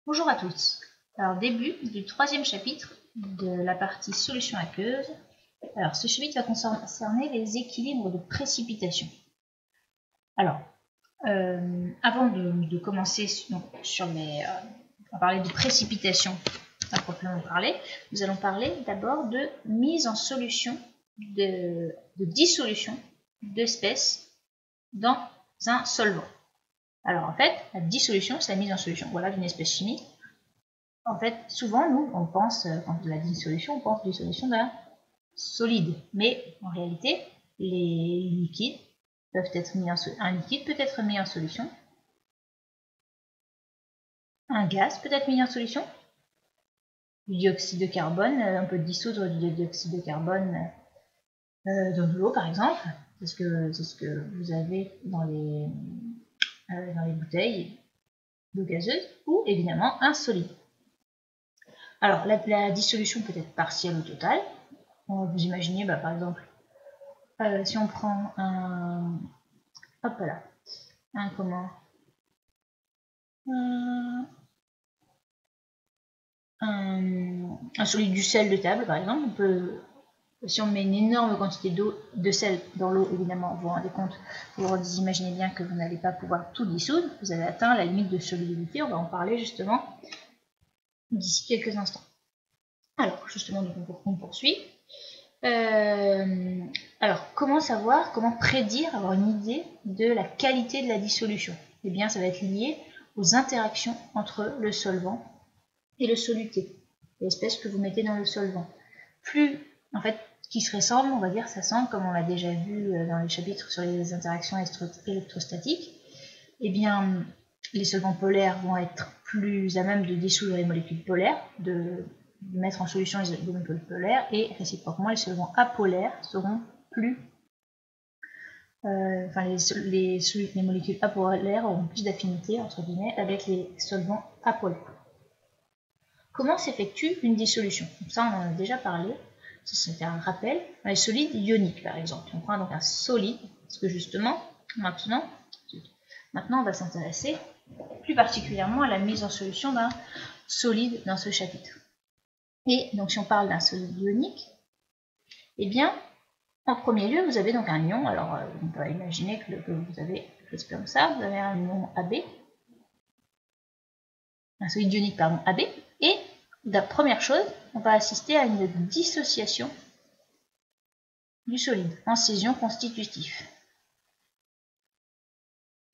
Bonjour à tous. Alors, début du troisième chapitre de la partie solution aqueuse. Alors, ce chapitre va concerner les équilibres de précipitation. Alors, avant de commencer à parler de précipitation à proprement parler, nous allons parler d'abord de mise en solution, de dissolution d'espèces dans un solvant. Alors en fait, la dissolution, c'est la mise en solution d'une espèce chimique. En fait, souvent, nous, on pense, quand on a dissolution, on pense dissolution d'un solide. Mais en réalité, les liquides peuvent être mis en solution. Un liquide peut être mis en solution. Un gaz peut être mis en solution. Du dioxyde de carbone, on peut dissoudre du dioxyde de carbone dans de l'eau, par exemple. C'est ce que vous avez dans les bouteilles d'eau gazeuse. Ou évidemment un solide. Alors, la dissolution peut être partielle ou totale. Vous imaginez, par exemple, si on prend un solide du sel de table, par exemple, si on met une énorme quantité de sel dans l'eau, évidemment, vous vous rendez compte, vous imaginez bien que vous n'allez pas pouvoir tout dissoudre, vous avez atteint la limite de solubilité, on va en parler justement d'ici quelques instants. Alors, justement, on poursuit. Alors, comment prédire, avoir une idée de la qualité de la dissolution? Eh bien, ça va être lié aux interactions entre le solvant et le soluté, l'espèce que vous mettez dans le solvant. Plus, en fait, qui se ressemble, on va dire, ça semble, comme on l'a déjà vu dans les chapitres sur les interactions électrostatiques, eh bien, les solvants polaires vont être plus à même de dissoudre les molécules polaires, de mettre en solution les molécules polaires, et réciproquement, les solvants apolaires seront plus... les molécules apolaires auront plus d'affinité, entre guillemets, avec les solvants apolaires. Comment s'effectue une dissolution? Donc ça, on en a déjà parlé. C'était un rappel. Les solides ioniques, par exemple. On prend donc un solide, parce que justement, maintenant on va s'intéresser plus particulièrement à la mise en solution d'un solide dans ce chapitre. Et donc, si on parle d'un solide ionique, eh bien, en premier lieu, vous avez donc un ion. Alors, on peut imaginer que vous avez quelque chose comme ça. Vous avez un ion AB, un solide ionique, pardon, AB, et la première chose, on va assister à une dissociation du solide en scission constitutif.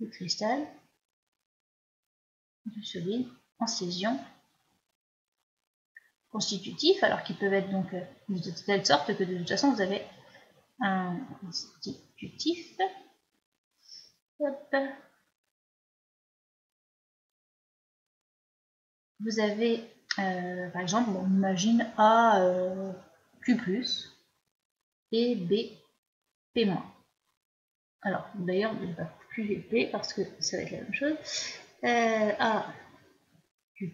Le cristal du solide en scission constitutif, alors qu'ils peuvent être donc de telle sorte que de toute façon vous avez un constitutif. Hop. Vous avez par exemple, on imagine A Q+, et B P-. Alors d'ailleurs, je ne vais pas Q et P parce que ça va être la même chose. A Q+,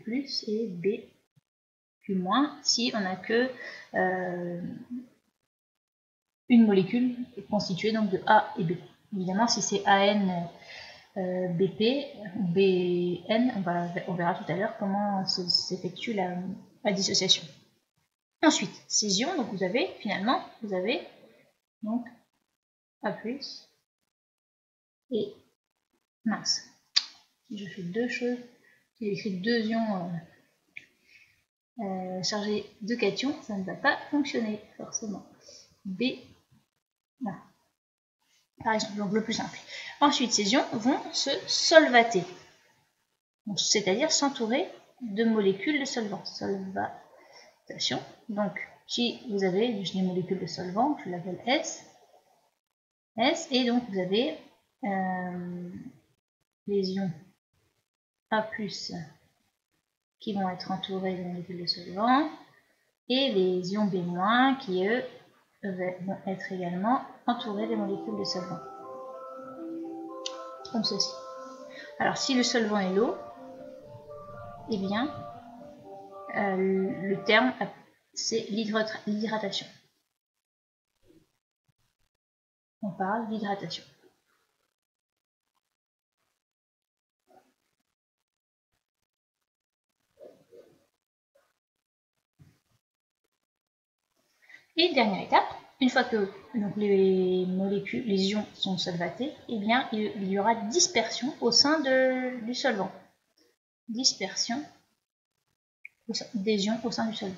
et B Q-, si on n'a que une molécule constituée donc de A et B. Évidemment, si c'est AN BP ou BN, on verra tout à l'heure comment s'effectue la dissociation. Ensuite, scission, donc vous avez donc A+, et mince. Si je fais deux choses, si j'écris deux ions chargés de cations, ça ne va pas fonctionner forcément. B, non. Par exemple, donc le plus simple. Ensuite, ces ions vont se solvater, c'est-à-dire s'entourer de molécules de solvant. Solvatation. Donc, si vous avez une molécule de solvant, je l'appelle S, et donc vous avez les ions A+, qui vont être entourés de molécules de solvant, et les ions B- qui, eux, vont être également entourés des molécules de solvant. Comme ceci. Alors, si le solvant est l'eau, eh bien, le terme, c'est l'hydratation. On parle d'hydratation. Et dernière étape, une fois que donc, les molécules, les ions sont solvatés, eh bien, il y aura dispersion au sein du solvant. Dispersion des ions au sein du solvant.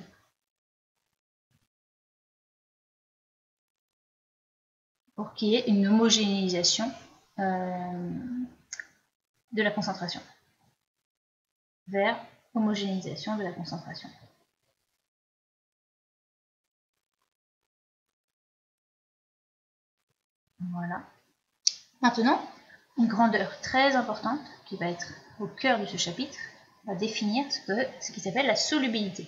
Pour qu'il y ait une homogénéisation de la concentration. Vers homogénéisation de la concentration. Voilà. Maintenant, une grandeur très importante qui va être au cœur de ce chapitre va définir ce qui s'appelle la solubilité.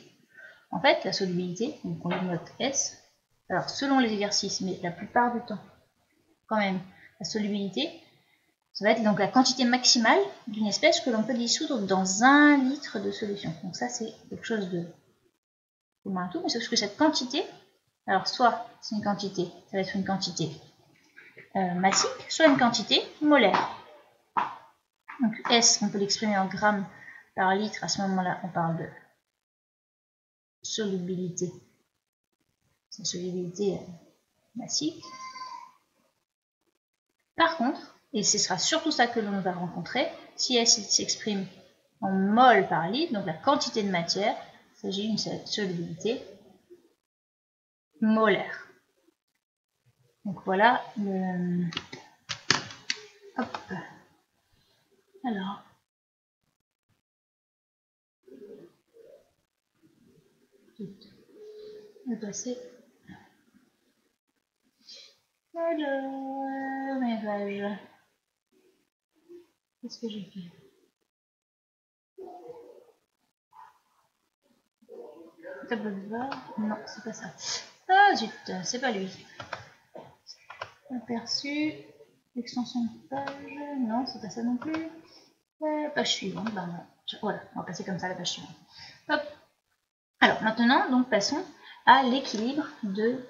En fait, la solubilité, donc on le note S, alors selon les exercices, mais la plupart du temps, quand même, la solubilité, ça va être donc la quantité maximale d'une espèce que l'on peut dissoudre dans 1 litre de solution. Donc ça, c'est quelque chose de commun à tout, mais sauf que cette quantité, alors soit c'est une quantité, ça va être une quantité massique, soit une quantité molaire. Donc S, on peut l'exprimer en grammes par litre, à ce moment-là, on parle de solubilité. C'est solubilité massique. Par contre, et ce sera surtout ça que l'on va rencontrer, si S s'exprime en mol par litre, donc la quantité de matière, il s'agit d'une solubilité molaire. Donc voilà le... Hop. Alors... On va passer... Alors... mes pages... Qu'est-ce que j'ai fait? Non, c'est pas ça. Ah zut, c'est pas lui. Aperçu, extension de page, non, c'est pas ça non plus. Page suivante, bah non. Voilà, on va passer comme ça à la page suivante. Hop. Alors maintenant, donc passons à l'équilibre de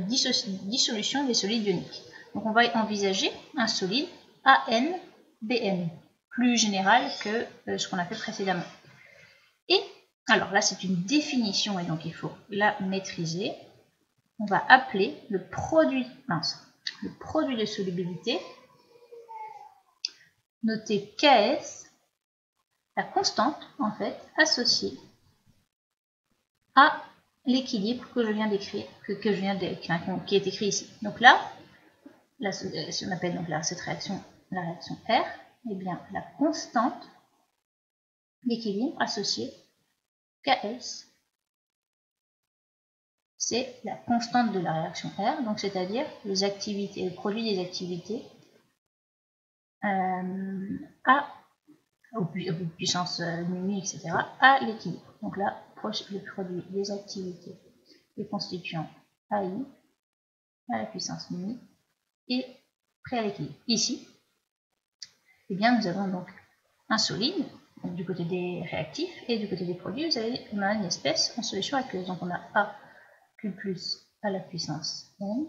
dissolution des solides ioniques. Donc on va envisager un solide ANBN, plus général que ce qu'on a fait précédemment. Et alors là, c'est une définition et donc il faut la maîtriser. On va appeler le produit de solubilité, noté KS, la constante en fait associée à l'équilibre que je viens d'écrire, qui est écrit ici. Donc là, on appelle donc cette réaction la réaction R, et bien la constante d'équilibre associée KS, c'est la constante de la réaction R, donc c'est-à-dire les activités, le produit des activités aux puissances nu, etc., à l'équilibre. Donc là, le produit des activités des constituants AI à la puissance nu et prêt à l'équilibre. Ici, eh bien, nous avons donc un solide, donc du côté des réactifs, et du côté des produits, on a une espèce en solution aqueuse. Donc on a A plus à la puissance n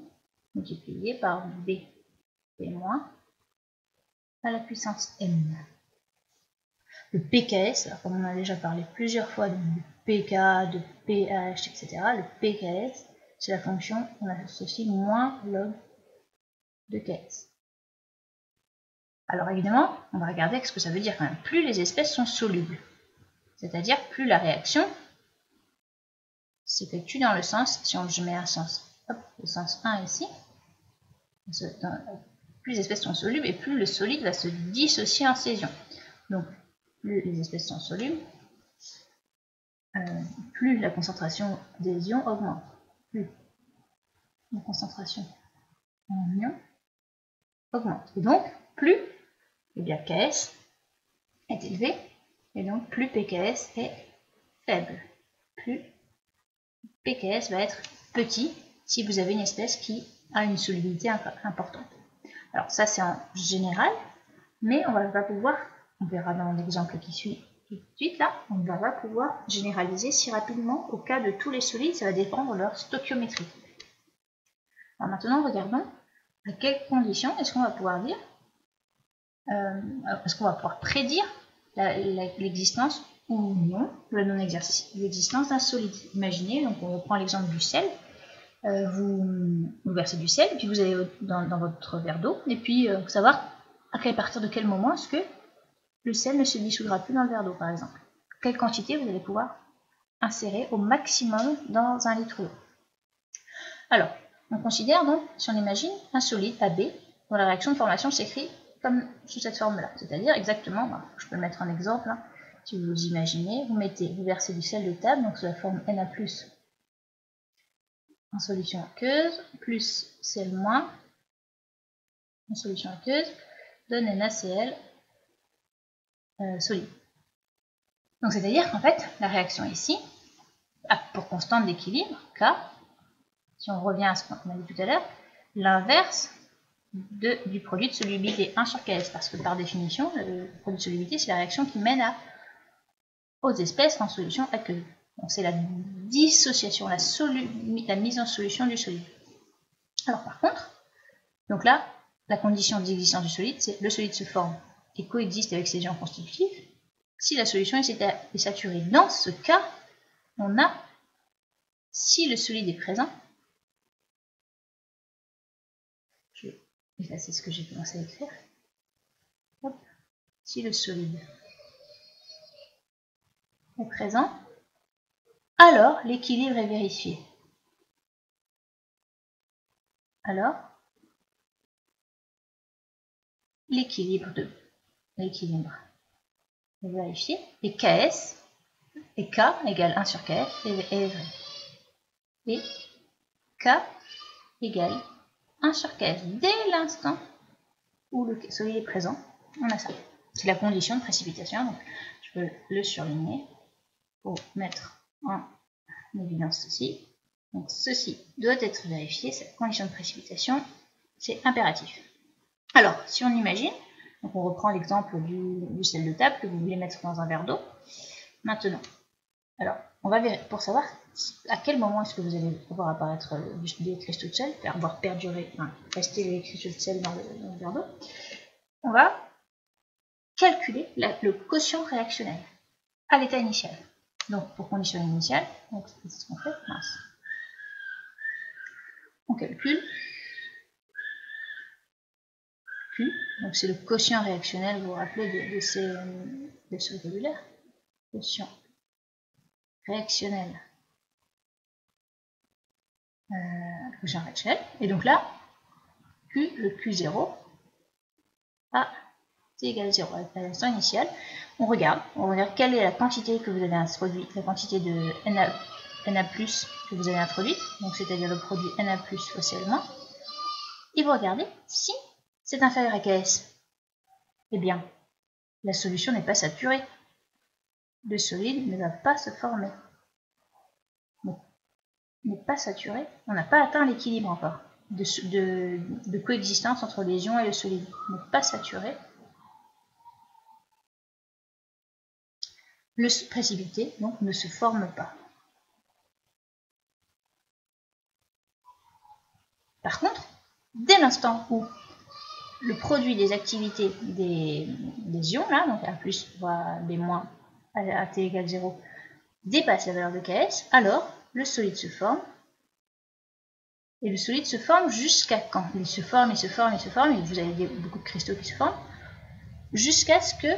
multiplié par B moins à la puissance n. Le pKs, alors comme on a déjà parlé plusieurs fois de pK, de pH, etc., le pKs, c'est la fonction qu'on associe moins log de Ks. Alors évidemment, on va regarder ce que ça veut dire quand même. Plus les espèces sont solubles, c'est-à-dire plus la réaction s'effectue dans le sens, si je mets un sens, hop, le sens 1 ici, plus les espèces sont solubles et plus le solide va se dissocier en ces ions. Donc, plus les espèces sont solubles, plus la concentration des ions augmente. Plus la concentration en ions augmente. Et donc, plus eh bien, Ks est élevé, et donc plus pKs est faible. Plus pKs va être petit si vous avez une espèce qui a une solubilité importante. Alors ça c'est en général, mais on va pas pouvoir, on verra dans l'exemple qui suit tout de suite là, on ne va pas pouvoir généraliser si rapidement au cas de tous les solides, ça va dépendre de leur stoichiométrie. Alors maintenant regardons à quelles conditions est-ce qu'on va pouvoir dire, est-ce qu'on va pouvoir prédire l'existence ou non, le non-exercice, l'existence d'un solide. Imaginez, donc on reprend l'exemple du sel. vous versez du sel, et puis vous allez dans votre verre d'eau, et puis savoir à partir de quel moment est-ce que le sel ne se dissoudra plus dans le verre d'eau, par exemple. Quelle quantité vous allez pouvoir insérer au maximum dans 1 litre d'eau. Alors, on considère donc, si on imagine, un solide AB, dont la réaction de formation s'écrit comme sous cette forme-là. C'est-à-dire exactement, je peux mettre un exemple, hein, si vous imaginez, vous versez du sel de table, donc sous la forme Na+, en solution aqueuse, plus sel- en solution aqueuse, donne NaCl solide. Donc c'est-à-dire qu'en fait, la réaction ici, a pour constante d'équilibre, K, si on revient à ce qu'on a dit tout à l'heure, l'inverse du produit de solubilité 1 sur Ks, parce que par définition, le produit de solubilité, c'est la réaction qui mène aux espèces en solution aqueuse. Donc c'est la dissociation, la mise en solution du solide. Alors par contre, donc là, la condition d'existence du solide, c'est le solide se forme et coexiste avec ses ions constitutifs si la solution est saturée. Dans ce cas, on a, si le solide est présent, je vais effacer ce que j'ai commencé à écrire, hop, si le solide est présent, alors l'équilibre est vérifié. Alors, l'équilibre est vérifié, et Ks, et K égale 1 sur Kf est vrai. Et K égale 1 sur Kf. Dès l'instant où le solide est présent, on a ça. C'est la condition de précipitation, donc je peux le surligner pour mettre en évidence ceci. Donc ceci doit être vérifié, cette condition de précipitation, c'est impératif. Alors, si on imagine, donc on reprend l'exemple du sel de table que vous voulez mettre dans un verre d'eau. Maintenant, alors, on va vérifier pour savoir à quel moment est-ce que vous allez voir apparaître des cristaux de sel, voir perdurer, rester les cristaux de sel dans le verre d'eau. On va calculer le quotient réactionnel à l'état initial. Donc, pour condition initiale, c'est ce qu'on fait, on calcule Q, donc c'est le quotient réactionnel, vous vous rappelez de ce vocabulaire, quotient réactionnel, quotient réactionnel, et donc là, Q, le Q0, à T égale 0, à l'instant initial, on regarde quelle est la quantité que vous avez introduite, la quantité de Na+, que vous avez introduite, donc c'est-à-dire le produit Na+, fois Cl-, et vous regardez si c'est inférieur à Ks. Eh bien, la solution n'est pas saturée. Le solide ne va pas se former. N'est pas saturé. On n'a pas atteint l'équilibre encore de coexistence entre les ions et le solide. N'est pas saturé. Le précipité, donc, ne se forme pas. Par contre, dès l'instant où le produit des activités des ions, là, donc A+, voire B- à T égale 0, dépasse la valeur de Ks, alors le solide se forme. Et le solide se forme jusqu'à quand? Il se forme, et vous avez beaucoup de cristaux qui se forment, jusqu'à ce que,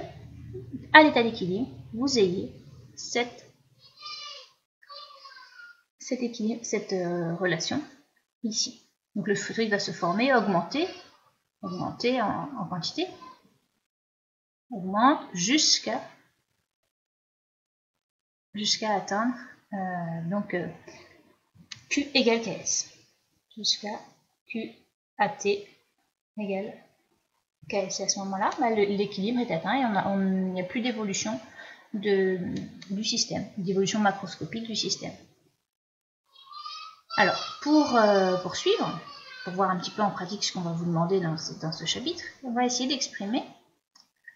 à l'état d'équilibre, vous ayez cette relation ici. Donc le solide va se former, augmenter en quantité, augmente jusqu'à atteindre Q égale Ks. Jusqu'à Q AT égale Ks. Et à ce moment-là, l'équilibre est atteint et il n'y a plus d'évolution du système, d'évolution macroscopique du système. Alors, pour poursuivre, pour voir un petit peu en pratique ce qu'on va vous demander dans ce chapitre, on va essayer d'exprimer,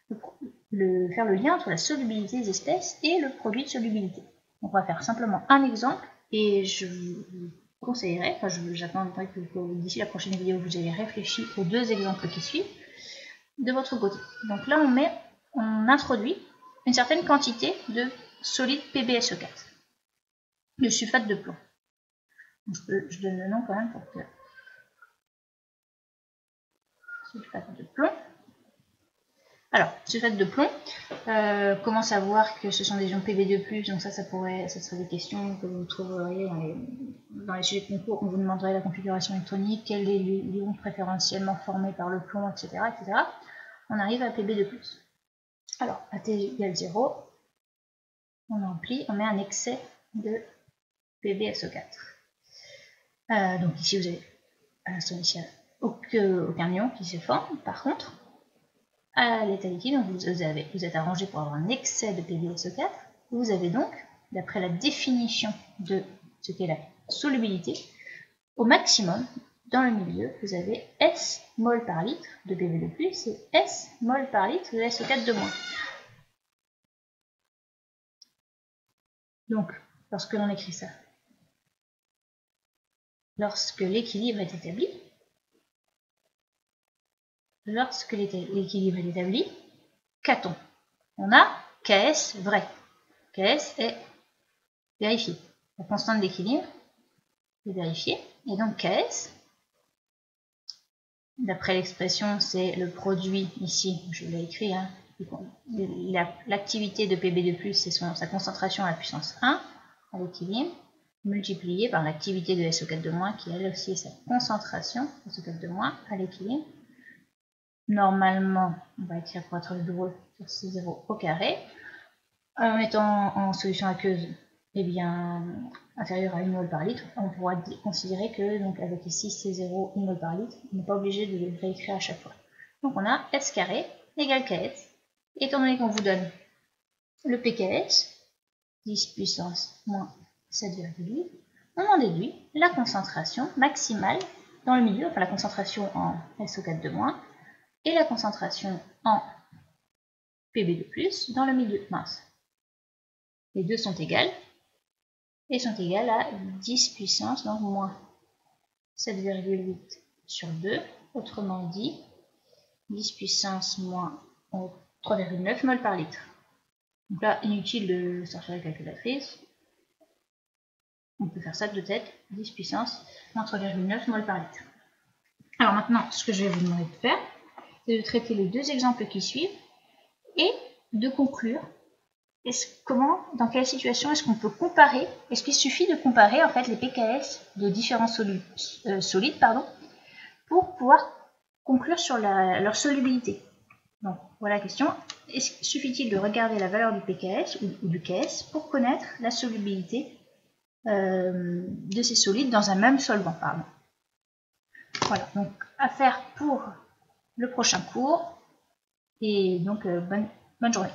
faire le lien entre la solubilité des espèces et le produit de solubilité. On va faire simplement un exemple et je vous conseillerais, j'attendrai que d'ici la prochaine vidéo vous ayez réfléchi aux 2 exemples qui suivent de votre côté. Donc là on introduit une certaine quantité de solide PbSE4, de sulfate de plomb. Je donne le nom quand même pour que sulfate de plomb. Alors, sulfate de plomb, comment savoir que ce sont des ions Pb2+, donc ça serait des questions que vous trouveriez dans les sujets de concours. On vous demanderait la configuration électronique, quel est l'ion préférentiellement formé par le plomb, etc., etc. On arrive à Pb2+. Alors, à T égale 0, on emplit, on met un excès de PbSO4. Donc ici, vous avez à l'instant initial aucun ion qui se forme. Par contre, à l'état liquide, donc vous êtes arrangé pour avoir un excès de PbSO4. Vous avez donc, d'après la définition de ce qu'est la solubilité, au maximum, dans le milieu, vous avez S mol par litre de Pb2+, et S mol par litre de SO4 de moins. Donc, lorsque l'on écrit ça, lorsque l'équilibre est établi, qu'a-t-on? On a Ks vrai. Ks est vérifié. La constante d'équilibre est vérifiée. Et donc Ks, d'après l'expression, c'est le produit ici, je l'ai écrit, hein, l'activité de Pb2+, c'est sa concentration à la puissance 1 à l'équilibre, multiplié par l'activité de SO4 de moins, qui elle aussi est sa concentration, SO4 de moins, à l'équilibre. Normalement, on va écrire pour être rigoureux sur C0 au carré. En étant en solution aqueuse, eh bien, inférieure à 1 mol par litre, on pourra considérer que, donc avec ici C0, 1 mol par litre, on n'est pas obligé de le réécrire à chaque fois. Donc on a S carré égale Ks. Étant donné qu'on vous donne le pKs, 10 puissance moins 7,8, on en déduit la concentration maximale dans le milieu, enfin la concentration en SO4 de moins, et la concentration en Pb2+, dans le milieu. Mince. Les deux sont égales, et sont égales à 10 puissance, donc moins 7,8 sur 2, autrement dit, 10 puissance moins 3,9 mol par litre. Donc là, inutile de sortir la calculatrice, on peut faire ça de tête, 10 puissance moins 3,9 mol par litre. Alors maintenant, ce que je vais vous demander de faire, c'est de traiter les deux exemples qui suivent, et de conclure dans quelle situation est-ce qu'on peut comparer, est-ce qu'il suffit de comparer en fait les pKs de différents solides pour pouvoir conclure sur leur solubilité. Donc voilà la question, suffit-il de regarder la valeur du pKs ou du Ks pour connaître la solubilité de ces solides dans un même solvant, Voilà, donc à faire pour le prochain cours, et donc bonne journée.